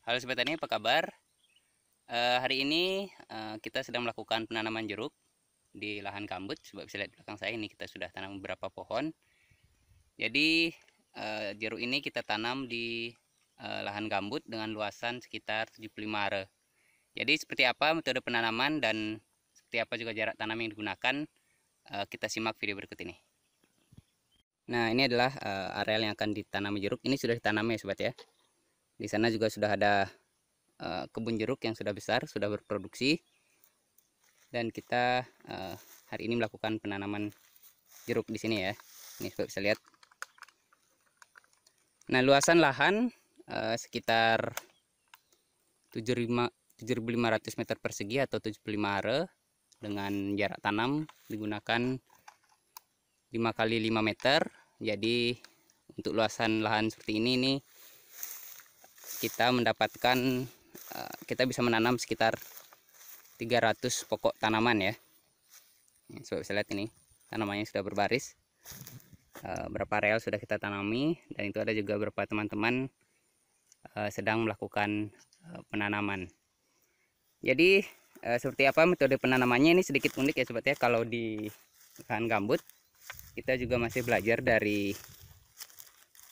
Halo Sobat Tani, apa kabar? Hari ini kita sedang melakukan penanaman jeruk di lahan gambut. Coba bisa lihat di belakang saya ini kita sudah tanam beberapa pohon. Jadi jeruk ini kita tanam di lahan gambut dengan luasan sekitar 75 are. Jadi seperti apa metode penanaman dan seperti apa juga jarak tanam yang digunakan, kita simak video berikut ini. Nah, ini adalah areal yang akan ditanam jeruk. Ini sudah ditanam ya Sobat ya. Di sana juga sudah ada kebun jeruk yang sudah besar, sudah berproduksi, dan kita hari ini melakukan penanaman jeruk di sini ya. Ini bisa lihat. Nah, luasan lahan sekitar 7.500 meter persegi atau 75 are, dengan jarak tanam digunakan 5 kali 5 meter. Jadi untuk luasan lahan seperti ini nih, kita mendapatkan kita bisa menanam sekitar 300 pokok tanaman ya. Coba bisa lihat ini tanamannya sudah berbaris. Berapa areal sudah kita tanami, dan itu ada juga beberapa teman-teman sedang melakukan penanaman. Jadi seperti apa metode penanamannya, ini sedikit unik ya Sobat ya. Kalau di lahan gambut kita juga masih belajar dari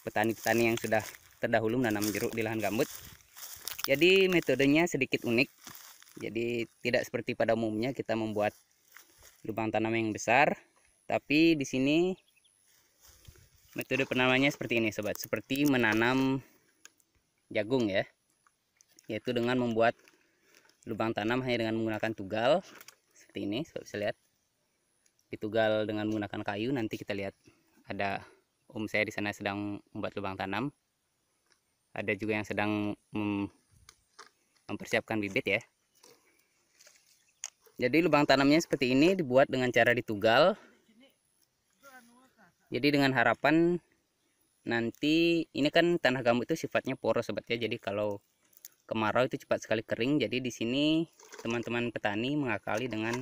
petani-petani yang sudah terdahulu menanam jeruk di lahan gambut. Jadi metodenya sedikit unik. Jadi tidak seperti pada umumnya kita membuat lubang tanam yang besar, tapi di sini metode penanamannya seperti ini Sobat, seperti menanam jagung ya, yaitu dengan membuat lubang tanam hanya dengan menggunakan tugal seperti ini. Sobat bisa lihat, ditugal dengan menggunakan kayu. Nanti kita lihat ada om saya di sana sedang membuat lubang tanam, ada juga yang sedang mempersiapkan bibit ya. Jadi lubang tanamnya seperti ini, dibuat dengan cara ditugal. Jadi dengan harapan nanti, ini kan tanah gambut itu sifatnya poros Sobat ya. Jadi kalau kemarau itu cepat sekali kering. Jadi di sini teman-teman petani mengakali dengan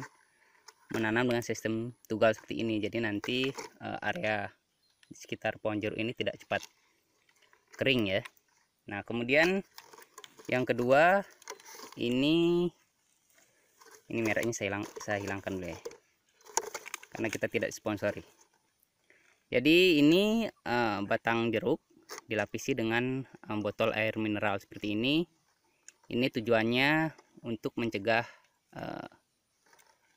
menanam dengan sistem tugal seperti ini. Jadi nanti area di sekitar pohon jeruk ini tidak cepat kering ya. Nah, kemudian yang kedua, ini mereknya saya hilangkan dulu ya, karena kita tidak sponsori. Jadi ini batang jeruk dilapisi dengan botol air mineral seperti ini. Ini tujuannya untuk mencegah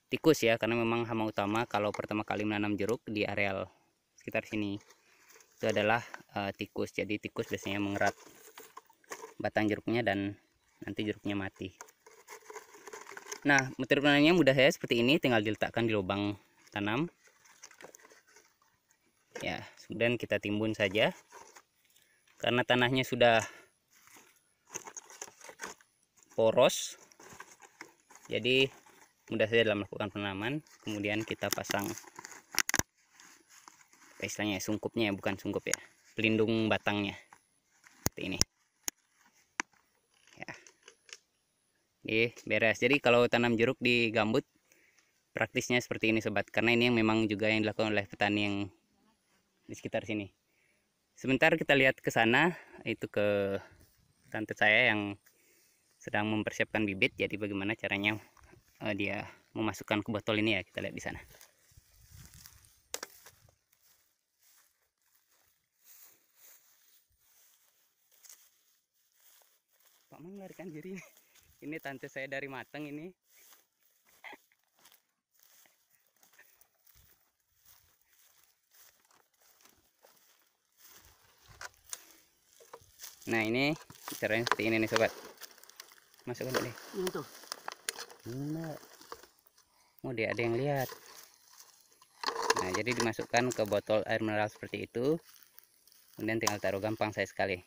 tikus ya, karena memang hama utama kalau pertama kali menanam jeruk di areal sekitar sini itu adalah tikus. Jadi tikus biasanya mengerat batang jeruknya dan nanti jeruknya mati. Nah, metode penanamnya mudah ya, seperti ini, tinggal diletakkan di lubang tanam ya, kemudian kita timbun saja. Karena tanahnya sudah poros, jadi mudah saja dalam melakukan penanaman. Kemudian kita pasang apa istilahnya, sungkupnya, bukan sungkup ya, pelindung batangnya seperti ini ya. Beres. Jadi kalau tanam jeruk di gambut praktisnya seperti ini Sobat, karena ini yang memang juga yang dilakukan oleh petani yang di sekitar sini. Sebentar kita lihat ke sana, itu ke tante saya yang sedang mempersiapkan bibit. Jadi bagaimana caranya dia memasukkan ke botol ini ya, kita lihat di sana. Pak Mang melarikan diri. Ini tante saya dari Mateng ini. Nah, ini caranya seperti ini nih Sobat. Masukkan dulu. Ini tuh. Enggak. Oh, dia ada yang lihat. Nah, jadi dimasukkan ke botol air mineral seperti itu. Kemudian tinggal taruh, gampang saya sekali.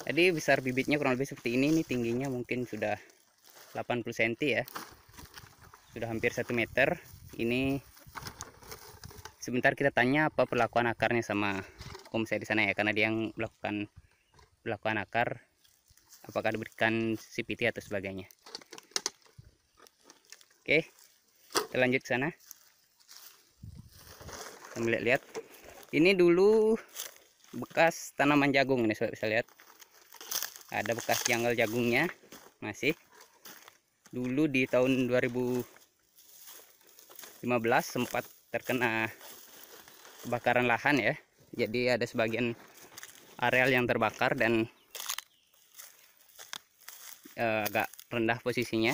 Jadi besar bibitnya kurang lebih seperti ini. Nih tingginya mungkin sudah 80 cm ya. Sudah hampir 1 meter. Ini sebentar kita tanya apa perlakuan akarnya sama om saya di sana ya, karena dia yang melakukan perlakuan akar, apakah diberikan CPT atau sebagainya. Oke, kita lanjut ke sana. Kita lihat. Ini dulu bekas tanaman jagung ini, sobat bisa lihat. Ada bekas janggal jagungnya masih. Dulu di tahun 2015 sempat terkena kebakaran lahan ya. Jadi ada sebagian areal yang terbakar dan agak rendah posisinya.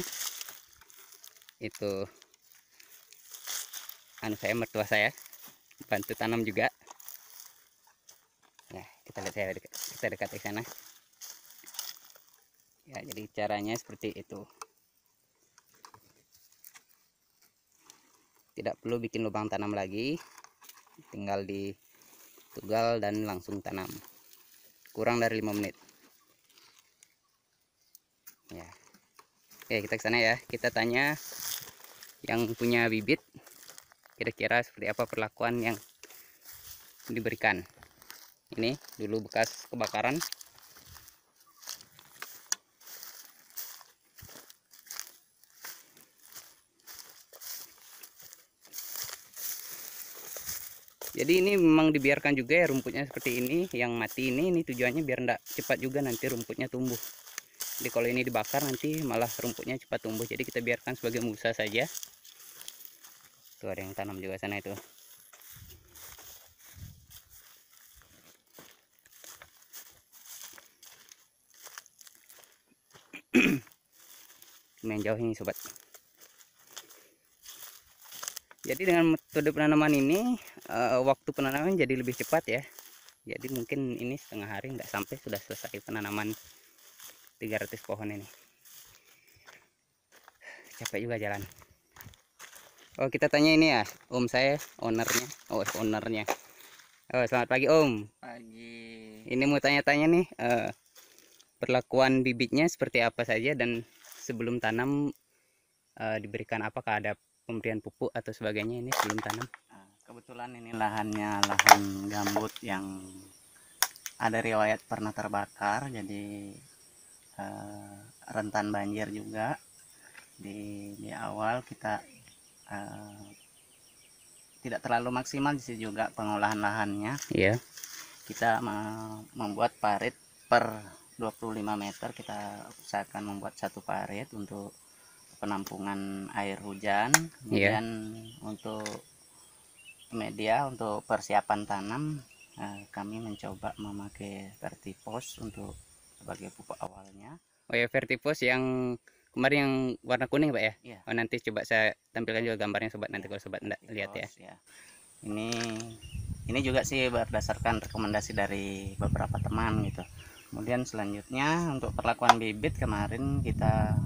Itu mertua saya bantu tanam juga. Nah, kita lihat kita dekat ke sana. Ya, jadi caranya seperti itu. Tidak perlu bikin lubang tanam lagi, tinggal ditugal dan langsung tanam. Kurang dari 5 menit. Ya. Oke, kita ke sana ya. Kita tanya yang punya bibit, kira-kira seperti apa perlakuan yang diberikan. Ini dulu bekas kebakaran. Jadi ini memang dibiarkan juga ya rumputnya seperti ini. Yang mati ini tujuannya biar enggak cepat juga nanti rumputnya tumbuh. Jadi kalau ini dibakar nanti malah rumputnya cepat tumbuh. Jadi kita biarkan sebagai musa saja. Tuh ada yang tanam juga sana itu. Main jauh ini sobat. Jadi dengan metode penanaman ini waktu penanaman jadi lebih cepat ya. Jadi mungkin ini setengah hari nggak sampai sudah selesai penanaman 300 pohon ini. Capek juga jalan. Oh, kita tanya ini ya, om saya, ownernya. Oh, ownernya. Oh, selamat pagi om. Pagi. Ini mau tanya-tanya nih, perlakuan bibitnya seperti apa saja dan sebelum tanam diberikan apakah ada pemberian pupuk atau sebagainya ini sebelum tanam? Kebetulan ini lahannya lahan gambut yang ada riwayat pernah terbakar, jadi rentan banjir juga. Di awal kita tidak terlalu maksimal di sini juga pengolahan lahannya. Iya. Kita membuat parit per 25 meter, kita usahakan membuat satu parit untuk penampungan air hujan. Kemudian untuk media untuk persiapan tanam, kami mencoba memakai Vertipos untuk sebagai pupuk awalnya. Oh ya, Vertipos yang kemarin yang warna kuning Pak ya? Ya. Oh, nanti coba saya tampilkan juga gambarnya sobat nanti kalau sobat enggak lihat ya. Ya. Ini juga sih berdasarkan rekomendasi dari beberapa teman gitu. Kemudian selanjutnya untuk perlakuan bibit, kemarin kita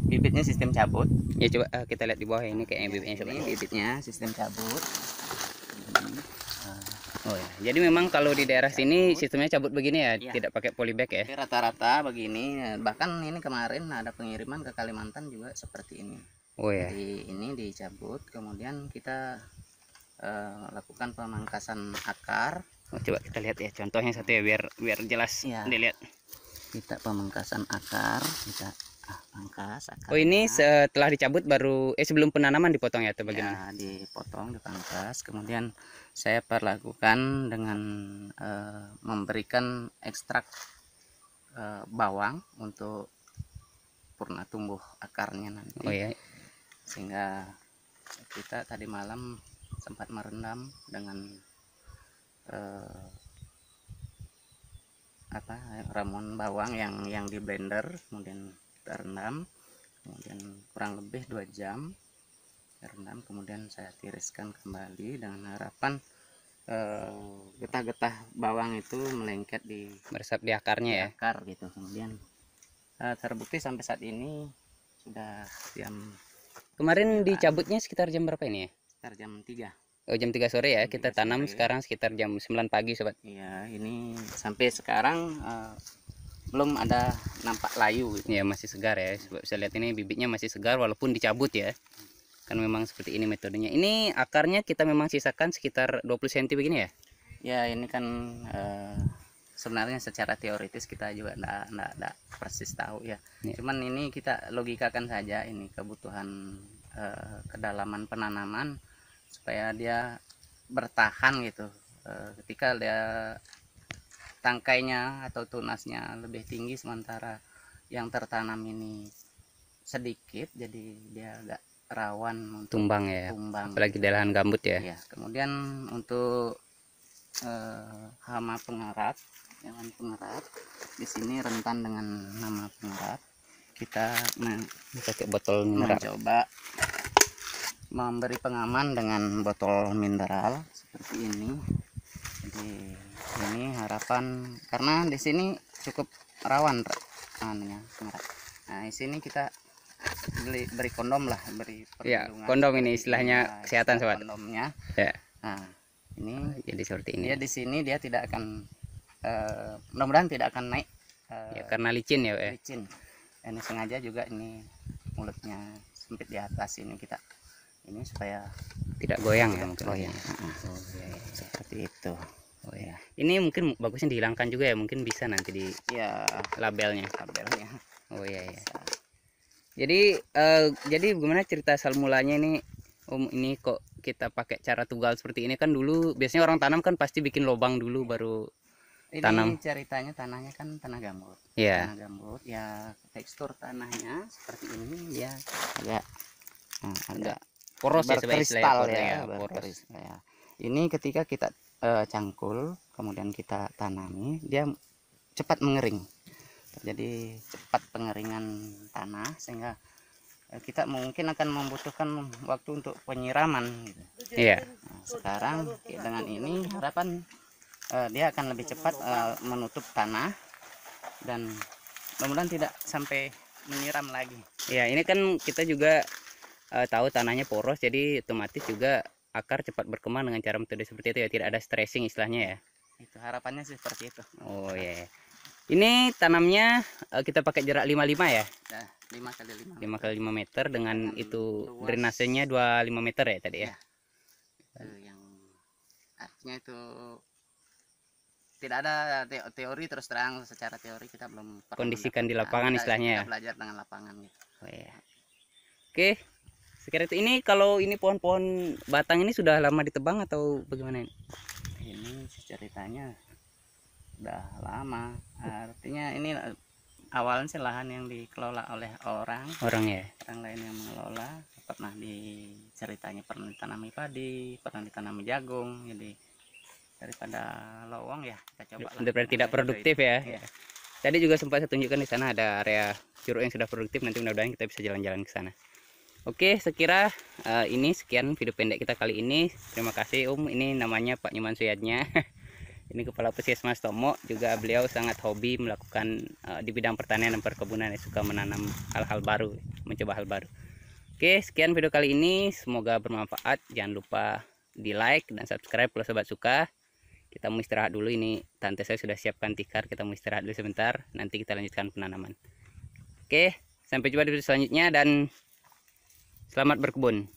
bibitnya sistem cabut. Ya coba kita lihat di bawah ini kayaknya bibitnya sobat. Ini bibitnya sistem cabut. Oh ya, jadi memang kalau di daerah sini sistemnya cabut begini ya, tidak pakai polybag ya? Rata-rata begini, bahkan ini kemarin ada pengiriman ke Kalimantan juga seperti ini. Oh ya. Jadi ini dicabut, kemudian kita lakukan pemangkasan akar. Oh, coba kita lihat ya contohnya satu ya biar jelas dilihat. Kita pemangkasan akar, kita pangkas akar. Oh, ini setelah dicabut baru sebelum penanaman dipotong ya atau bagaimana? Ya, dipotong, dipangkas. Kemudian saya perlakukan dengan memberikan ekstrak bawang untuk purna tumbuh akarnya nanti. Oh ya. Sehingga kita tadi malam sempat merendam dengan ramuan bawang yang di blender, kemudian kita rendam, kemudian kurang lebih 2 jam rendam, kemudian saya tiriskan kembali dengan harapan getah-getah bawang itu melengket meresap di akarnya ya, akar gitu. Kemudian terbukti sampai saat ini sudah jam. Kemarin dicabutnya sekitar jam berapa ini ya? Sekitar jam 3. Oh, jam 3 sore ya, kita tanam sore. Sekarang sekitar jam 9 pagi sobat. Iya, ini sampai sekarang belum ada nampak layu gitu. Ya masih segar ya, bisa lihat ini bibitnya masih segar walaupun dicabut ya. Kan memang seperti ini metodenya. Ini akarnya kita memang sisakan sekitar 20 cm begini ya? Ya, ini kan sebenarnya secara teoritis kita juga enggak persis tahu ya. Cuman ini kita logikakan saja, ini kebutuhan kedalaman penanaman supaya dia bertahan gitu. Ketika dia tangkainya atau tunasnya lebih tinggi, sementara yang tertanam ini sedikit, jadi dia agak rawan untuk tumbang ya, tumbang. apalagi di lahan gambut ya. Ya, kemudian untuk hama pengerat, jangan pengerat, di sini rentan dengan hama pengerat. Kita Pakai botol mineral. mencoba memberi pengaman dengan botol mineral seperti ini. Jadi ini harapan, karena di sini cukup rawan pengerat. Nah, di sini kita beri kondom lah, beri Ya, perlindungan. kondom ini istilahnya kesehatan sobat. Kondomnya. Ya. Nah, ini Jadi seperti ini. dia di sini dia tidak akan mudah-mudahan tidak akan naik Ya, karena licin ya, Pak. licin. Ini sengaja juga ini mulutnya sempit di atas ini, kita ini supaya Tidak goyang ya tidak mungkin. goyang. Oh, iya, iya. Seperti itu. Oh ya. Ini mungkin bagusnya dihilangkan juga ya, mungkin bisa nanti di Ya, labelnya. kabelnya. Oh iya iya. Jadi gimana cerita asal mulanya ini Om, ini kok kita pakai cara tugal seperti ini? Kan dulu biasanya orang tanam kan pasti bikin lubang dulu baru Ini tanam. ceritanya tanahnya kan tanah gambut. Iya. Tanah gambut ya, tekstur tanahnya seperti ini, dia agak agak Poros ya sebagai berkristal istilahnya, ya, poros. berkristal ya. Ini ketika kita cangkul kemudian kita tanami, dia cepat mengering. Terjadi cepat pengeringan tanah, sehingga kita mungkin akan membutuhkan waktu untuk penyiraman gitu. Iya. Nah, sekarang dengan ini harapan dia akan lebih cepat menutup tanah, dan mudah-mudahan tidak sampai menyiram lagi. Ya, ini kan kita juga tahu tanahnya poros, jadi otomatis juga akar cepat berkembang dengan cara metode seperti itu ya, tidak ada stressing istilahnya ya. Itu harapannya sih seperti itu. Oh ya. Ini tanamnya kita pakai jarak 55 ya. Nah, 5 kali 5. 5 kali 5 meter dengan itu luas. drainasenya 25 meter ya tadi ya. Itu yang artinya itu tidak ada teori, terus terang secara teori kita belum pernah Kondisikan di mendapatkan. lapangan Kita istilahnya ya. belajar dengan lapangan gitu. Oh ya. Oke. Sekira itu ini kalau ini pohon-pohon batang ini sudah lama ditebang atau bagaimana ini? Ini ceritanya udah lama. Artinya ini awalnya sih lahan yang dikelola oleh orang Ya. lain yang mengelola. Pernah ceritanya pernah ditanami padi, pernah ditanami jagung. Jadi daripada lowong ya kita coba lah. Daripada tidak produktif ya. Iya. Tadi juga sempat saya tunjukkan di sana ada area curug yang sudah produktif, nanti mudah-mudahan kita bisa jalan-jalan ke sana. Oke, sekira ini sekian video pendek kita kali ini. Terima kasih Om, ini namanya Pak Nyoman Suyadnya. Ini Kepala Puskesmas Tomo, juga beliau sangat hobi melakukan di bidang pertanian dan perkebunan, suka menanam hal-hal baru, mencoba hal baru. Oke, sekian video kali ini, semoga bermanfaat. Jangan lupa di like dan subscribe kalau sobat suka. Kita mau istirahat dulu, ini tante saya sudah siapkan tikar, kita mau istirahat dulu sebentar, nanti kita lanjutkan penanaman. Oke, sampai jumpa di video selanjutnya dan selamat berkebun.